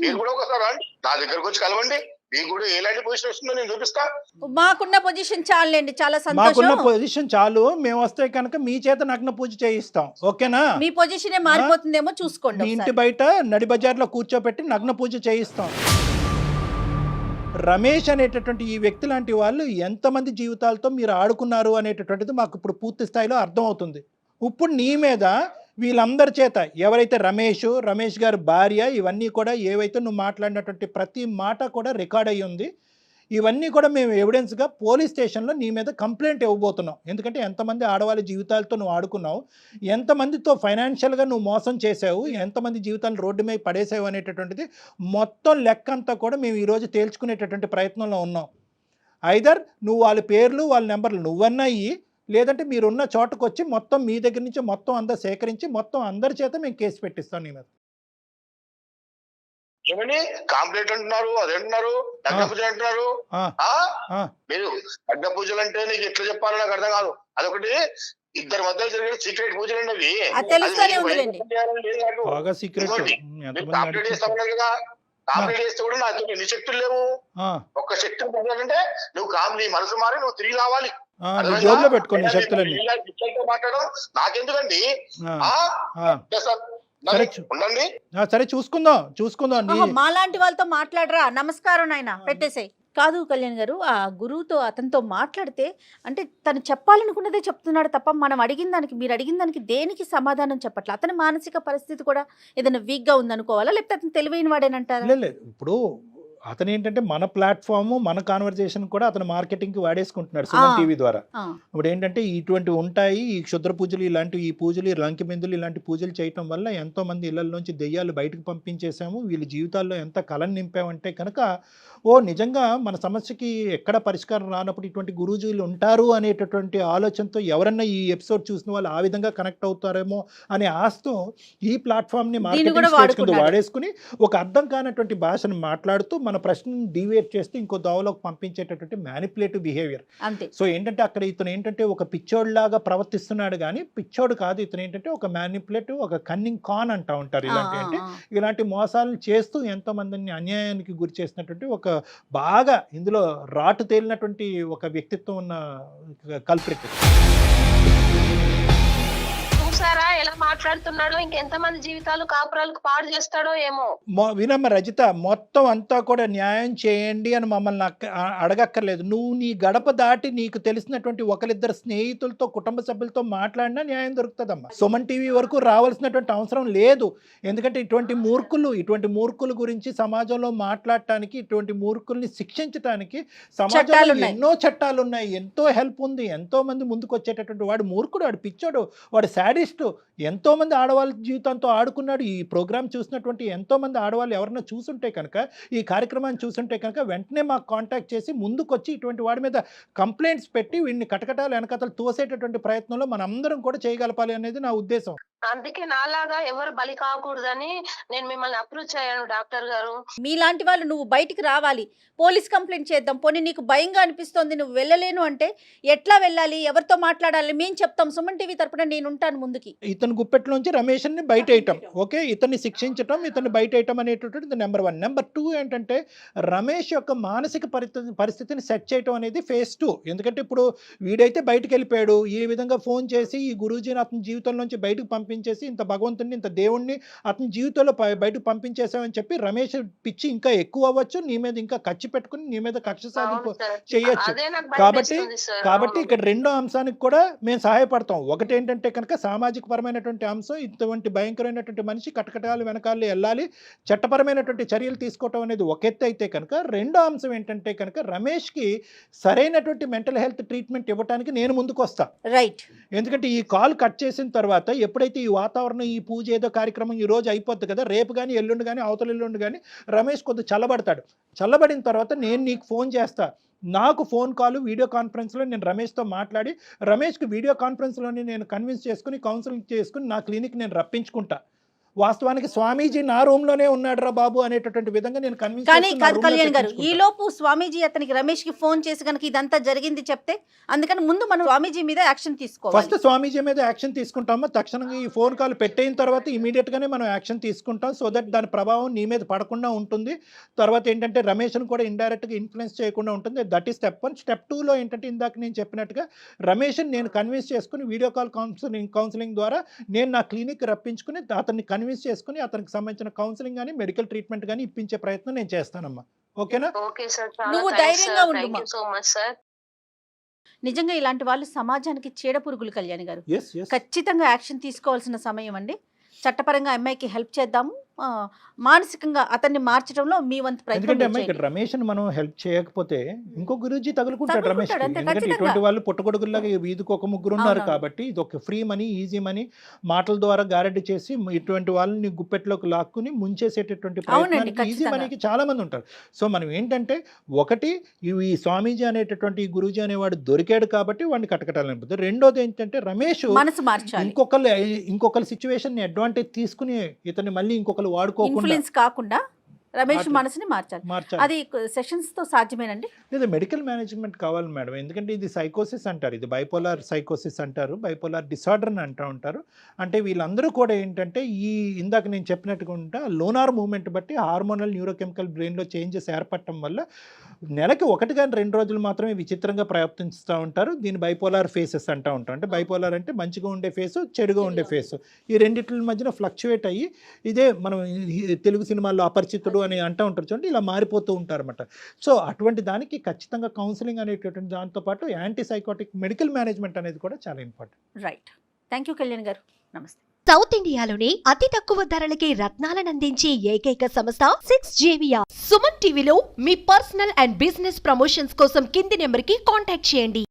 మీరు కూడా ఒకసారి రండి, నా దగ్గరకు వచ్చి కలవండి, మీకు కూడా ఎలాంటి పొజిషన్ వస్తుందో నేను చూపిస్తా. మాకున్న పొజిషన్ చాలండి, చాలా మాకున్న సంతోషం. పొజిషన్ చాలు, మేము వస్తే కనుక మీ చేత నగ్న పూజ చేయిస్తాం, ఓకేనా? మీ పొజిషనే మారిపోతుందేమో చూసుకోండి మీ ఇంటి ఒకసారి. బయట నడి బజార్లో కూర్చోపెట్టి నగ్న పూజ చేయిస్తాం. రమేష్ అనేటటువంటి ఈ వ్యక్తి లాంటి వాళ్ళు ఎంతమంది జీవితాలతో మీరు ఆడుకున్నారు అనేటటువంటిది మాకు ఇప్పుడు పూర్తి స్థాయిలో అర్థమవుతుంది. ఇప్పుడు నీ మీద వీళ్ళందరి చేత ఎవరైతే రమేష్ గారి భార్య, ఇవన్నీ కూడా ఏవైతే నువ్వు మాట్లాడినటువంటి ప్రతి మాట కూడా రికార్డ్ అయ్యి ఉంది. ఇవన్నీ కూడా మేము ఎవిడెన్స్గా పోలీస్ స్టేషన్లో నీ మీద కంప్లైంట్ ఇవ్వబోతున్నాం. ఎందుకంటే ఎంతమంది ఆడవాళ్ళ జీవితాలతో నువ్వు ఆడుకున్నావు, ఎంతమందితో ఫైనాన్షియల్గా నువ్వు మోసం చేసావు, ఎంతమంది జీవితాలు రోడ్డు మీద పడేసావు అనేటటువంటిది మొత్తం లెక్క అంతా కూడా మేము ఈరోజు తేల్చుకునేటటువంటి ప్రయత్నంలో ఉన్నాం. ఐదర్ నువ్వు వాళ్ళ పేర్లు, వాళ్ళ నెంబర్లు నువ్వన్నా ఇయ్యి, లేదంటే మీరున్న చోటకు వచ్చి మొత్తం మీ దగ్గర నుంచి మొత్తం అంతా సేకరించి మొత్తం అందరి చేత మేము కేసు పెట్టిస్తాం నీ మీద. ఏమని కాంప్లైంట్ అంటున్నారు, అదంటున్నారు, నగ్న పూజలు అంటున్నారు. మీరు నగ్న పూజలు అంటే నీకు ఎట్లా చెప్పాలో నాకు అర్థం కాదు. అదొకటి ఇద్దరి మధ్య జరిగిన సీక్రెట్ పూజలు అండి అవి. బాగా సీక్రెట్. కాంప్లైంట్ చేస్తామన్నారు కదా, కాంప్లైంట్ చేస్తే కూడా నాకు ఎన్ని శక్తులు లేవు. ఒక్క శక్తి పొందాలంటే నువ్వు నీ మనసు మారి నువ్వు తిరిగి రావాలి. జోబులో పెట్టుకోండి శక్తులన్నీ. మాట్లాడడం నాకెందుకండి? ఉండండి, సరే చూసుకుందాం. మాలాంటి వాళ్ళతో మాట్లాడరా, నమస్కారం నాయన పెట్టేసాయి. కాదు కళ్యాణ్ గారు, ఆ గురువుతో అతనితో మాట్లాడితే అంటే తను చెప్పాలనుకున్నదే చెప్తున్నాడు తప్ప మనం అడిగిన దానికి, మీరు అడిగిన దానికి దేనికి సమాధానం చెప్పట్లేదు. అతని మానసిక పరిస్థితి కూడా ఏదైనా వీక్ గా ఉందనుకోవాలా, లేకపోతే అతను తెలివైన వాడేనంటారా? లేదు, ఇప్పుడు అతను ఏంటంటే మన ప్లాట్ఫామ్, మన కాన్వర్జేషన్ కూడా అతను మార్కెటింగ్కి వాడేసుకుంటున్నాడు సుమన్ టీవీ ద్వారా. ఇప్పుడు ఏంటంటే ఇటువంటివి ఉంటాయి, ఈ క్షుద్ర పూజలు, ఈ పూజలు, లంకి బిందులు, ఇలాంటి పూజలు చేయటం వల్ల ఎంతో మంది ఇళ్లలోంచి దెయ్యాలు బయటకు పంపించేసాము, వీళ్ళ జీవితాల్లో ఎంత కళను నింపామంటే కనుక నిజంగా మన సమస్యకి ఎక్కడ పరిష్కారం రానప్పుడు ఇటువంటి గురూజీలు ఉంటారు అనేటటువంటి ఆలోచనతో ఎవరన్నా ఈ ఎపిసోడ్ చూసిన వాళ్ళు ఆ విధంగా కనెక్ట్ అవుతారేమో అనే ఆశతో ఈ ప్లాట్ఫామ్ని మార్కెటింగ్ స్టేజ్ కింద వాడేసుకుని ఒక అర్థం కానటువంటి భాషను మాట్లాడుతూ మన ప్రశ్నను డివేట్ చేస్తూ ఇంకో దోవలోకి పంపించేటటువంటి మ్యానిపులేటివ్ బిహేవియర్. సో ఏంటంటే అక్కడ ఇతను ఏంటంటే ఒక పిచ్చోడ్లాగా ప్రవర్తిస్తున్నాడు, కానీ పిచ్చోడు కాదు. ఇతను ఏంటంటే ఒక మ్యానిపులేటివ్, ఒక కన్నింగ్ కాన్ అంటూ ఉంటారు. ఇలాంటి మోసాలను చేస్తూ ఎంతో మందిని అన్యాయానికి గురి చేసినటువంటి ఒక బాగా ఇందులో రాటు తేలినటువంటి ఒక వ్యక్తిత్వం ఉన్న కల్ప్రిట్. చూసారా ఎలా మాట్లాడుతున్నాడో, ఇంకెంతమంది జీవితాలు కాపురాలకు పాడు చేస్తాడో ఏమో. వినమ్మ రజిత, మొత్తం అంతా కూడా న్యాయం చేయండి అని మమ్మల్ని అడగక్కర్లేదు. నువ్వు నీ గడప దాటి నీకు తెలిసినటువంటి ఒకరిద్దరు స్నేహితులతో, కుటుంబ సభ్యులతో మాట్లాడినా న్యాయం దొరుకుతుందమ్మా. సుమన్ టీవీ వరకు రావాల్సినటువంటి అవసరం లేదు. ఎందుకంటే ఇటువంటి మూర్ఖుల గురించి సమాజంలో మాట్లాడటానికి, ఇటువంటి మూర్ఖుల్ని శిక్షించడానికి సమాజంలో ఎన్నో చట్టాలు ఉన్నాయి, ఎంతో హెల్ప్ ఉంది. ఎంతో మంది ముందుకు వచ్చేటటువంటి వాడు మూర్ఖుడు, వాడు పిచ్చోడు, వాడు శాడిస్ట్. ఎంతో మంది ఆడవాళ్ళ జీవితంతో ఆడుకున్నాడు. ఈ ప్రోగ్రామ్ చూసినటువంటి ఎంతో మంది ఆడవాళ్ళు ఎవరైనా చూసుంటే కనుక, ఈ కార్యక్రమాన్ని చూసుంటే కనుక వెంటనే మాకు కాంటాక్ట్ చేసి ముందుకొచ్చి ఇటువంటి వాడి మీద కంప్లైంట్స్ పెట్టి వీడిని కటకటాలు వెనకతలు తోసేటటువంటి ప్రయత్నంలో మనందరం కూడా చేయగలపాలి అనేది నా ఉద్దేశం. అందుకే నాలాగా ఎవరు బలి కాకూడదని నేను మిమ్మల్ని అప్రోచ్ అయ్యాను డాక్టర్ గారు. మీలాంటి వాళ్ళు నువ్వు బయటికి రావాలి, పోలీస్ కంప్లైంట్ చేద్దాం. పోనీ నీకు భయంగా అనిపిస్తోంది, నువ్వు వెళ్ళలేను అంటే ఎట్లా వెళ్ళాలి, ఎవరితో మాట్లాడాలి మేము చెప్తాం. సుమన్ టీవీ తరపున నేను ఉంటాను ముందుకి. ఇతని గుప్పెట్లోంచి రమేష్ని బయట వేయటం, ఓకే, ఇతన్ని శిక్షించటం, ఇతన్ని బయట వేయటం అనేటటువంటిది నెంబర్ 1. నెంబర్ 2 ఏంటంటే రమేష్ యొక్క మానసిక పరిస్థితిని సెట్ చేయటం అనేది ఫేజ్ 2. ఎందుకంటే ఇప్పుడు వీడైతే బయటకు వెళ్ళిపోయాడు, ఈ విధంగా ఫోన్ చేసి ఈ గురూజీని అతని జీవితంలోంచి బయటకు పంపించేసి ఇంత భగవంతుడిని ఇంత దేవుణ్ణి అతని జీవితంలో బయటకు పంపించేసామని చెప్పి రమేష్ పిచ్చి ఇంకా ఎక్కువ అవ్వచ్చు, నీ మీద ఇంకా ఖర్చు పెట్టుకుని నీ మీద కక్ష సాధింపు చేయొచ్చు. కాబట్టి ఇక్కడ రెండో అంశానికి కూడా మేము సహాయపడతాం. ఒకటి ఏంటంటే కనుక సామాజిక పరమైనటువంటి అంశం, ఇటువంటి భయంకరమైనటువంటి మనిషి కటకటాలు వెనకాల వెళ్ళాలి, చట్టపరమైనటువంటి చర్యలు తీసుకోవటం అనేది ఒక ఎత్తు అయితే కనుక, రెండో అంశం ఏంటంటే కనుక రమేష్కి సరైనటువంటి మెంటల్ హెల్త్ ట్రీట్మెంట్ ఇవ్వడానికి నేను ముందుకు వస్తా. రైట్. ఎందుకంటే ఈ కాల్ కట్ చేసిన తర్వాత ఎప్పుడైతే ఈ వాతావరణం, ఈ పూజ ఏదో కార్యక్రమం ఈ రోజు అయిపోద్ది కదా, రేపు కానీ ఎల్లుండి కానీ అవతల ఎల్లుండి కానీ రమేష్ కొద్దిగా చల్లబడతాడు. చల్లబడిన తర్వాత నేను నీకు ఫోన్ చేస్తా. నాకు ఫోన్ కాల్, వీడియో కాన్ఫరెన్స్లో నేను రమేష్తో మాట్లాడి, రమేష్కి వీడియో కాన్ఫరెన్స్లోనే నేను కన్విన్స్ చేసుకుని కౌన్సిలింగ్ చేసుకుని నా క్లినిక్ నేను రప్పించుకుంటా. వాస్తవానికి స్వామీజీ నా రూమ్లోనే ఉన్నాడు రా బాబు అనేటటువంటి విధంగా నేను కన్విన్స్. కానీ కళ్యాణ్ గారు, ఈ లోపు స్వామీజీ అతనికి రమేష్కి ఫోన్ చేసి కనుక ఇదంతా జరిగింది చెప్తే, అందుకని ముందు మనం స్వామీజీ మీద యాక్షన్ తీసుకోవాలి. ఫస్ట్ స్వామీజీ మీద యాక్షన్ తీసుకుంటామా, తక్షణంగా ఈ ఫోన్ కాల్ పెట్టయిన తర్వాత ఇమీడియట్గానే మనం యాక్షన్ తీసుకుంటాం. సో దట్ దాని ప్రభావం నీ మీద పడకుండా ఉంటుంది. తర్వాత ఏంటంటే రమేష్ను కూడా ఇండైరెక్ట్గా ఇన్ఫ్లుయెన్స్ చేయకుండా ఉంటుంది. That is step 1. స్టెప్ 2లో ఏంటంటే ఇందాక నేను చెప్పినట్టుగా రమేష్ని నేను కన్విన్స్ చేసుకుని వీడియో కాల్ కౌన్సిలింగ్ ద్వారా నేను నా క్లినిక్ రప్పించుకుని అతన్ని కన్విన్స్ చేసుకుని అతనికి సంబంధించిన కౌన్సిలింగ్ కానీ మెడికల్ ట్రీట్మెంట్ కానీ ఇప్పించే ప్రయత్నం నేను చేస్తానమ్మా. ఓకేనా? ఓకే సార్, నువ్వు ధైర్యంగా ఉండు. Thank you so much sir. నిజంగా ఇలాంటి వాళ్ళు సమాజానికి చీడ పురుగులు కళ్యాణ్ గారు. yes. ఖచ్చితంగా యాక్షన్ తీసుకోవాల్సిన సమయం అండి. చట్టపరంగా అమ్మాయికి హెల్ప్ చేద్దాము, మానసికంగా అతన్ని మార్చడంలో మీ వంతు ప్రయత్నం. ఎందుకంటే అమ్మాయి ఇక్కడ రమేష్ని మనం హెల్ప్ చేయకపోతే ఇంకో గురూజీ తగులుకుంటాడు రమేష్. ఎందుకంటే ఇటువంటి వాళ్ళు పుట్టగొడుగుల్లాగా వీధికి ఒక ముగ్గురు ఉన్నారు కాబట్టి ఇది ఒక ఫ్రీ మనీ, ఈజీ మనీ, మాటల ద్వారా గారెడ్డి చేసి ఇటువంటి వాళ్ళని గుప్పెట్లోకి లాక్కుని ముంచేసేటటువంటి ప్రయత్నానికి ఈజీ మనీకి చాలా మంది ఉంటారు. సో మనం ఏంటంటే ఒకటి ఈ స్వామీజీ అనేటటువంటి ఈ గురూజీ అనేవాడు దొరికాడు కాబట్టి వాడిని కటకటాలనిపోతుంది. రెండోది ఏంటంటే రమేష్ మనసు మార్చాలి. ఇంకొకరి సిచ్యువేషన్ ని అడ్వాంటేజ్ తీసుకుని ఇతన్ని మళ్ళీ ఇంకొకరు వాడుకోకుండా కాకుండా రమేష్ మనసుని మార్చాలి. అది సెషన్స్ తో సాధ్యమేనండి. లేదా మెడికల్ మేనేజ్మెంట్ కావాలి మేడం. ఎందుకంటే ఇది సైకోసిస్ అంటారు, ఇది బైపోలార్ సైకోసిస్ అంటారు, బైపోలార్ డిసార్డర్ అని అంటూ ఉంటారు. అంటే వీళ్ళందరూ కూడా ఏంటంటే ఈ ఇందాక నేను చెప్పినట్టుగా ఉంటా లోనార్ మూవ్మెంట్ బట్టి హార్మోనల్ న్యూరోకెమికల్ బ్రెయిన్లో చేంజెస్ ఏర్పడటం వల్ల నెలకి 1 కానీ 2 రోజులు మాత్రమే విచిత్రంగా ప్రవర్తిస్తూ ఉంటారు. దీన్ని బైపోలార్ ఫేసెస్ అంటూ ఉంటారు. అంటే బైపోలార్ అంటే మంచిగా ఉండే ఫేసు, చెడుగా ఉండే ఫేసు, ఈ రెండింటి మధ్యన ఫ్లక్చువేట్ అయ్యి ఇదే మనం తెలుగు సినిమాల్లో అపరిచితుడు అని అంటూ ఉంటారు చూడండి, ఇలా మారిపోతూ ఉంటారు అన్నమాట. సో అటువంటి దానికి ఖచ్చితంగా కౌన్సిలింగ్ అనేటటువంటి దాంతోపాటు యాంటీ సైకోటిక్ మెడికల్ మేనేజ్మెంట్ అనేది కూడా చాలా important. Right. Thank you Kalyan గారు. నమస్తే. సౌత్ ఇండియాలోనే అతి తక్కువ ధరలకి రత్నాలను అందించే ఏకైక సంస్థ 6JVR. సుమన్ టీవీలో మీ పర్సనల్ అండ్ బిజినెస్ ప్రమోషన్స్ కోసం కింది నెంబర్కి కాంటాక్ట్ చేయండి.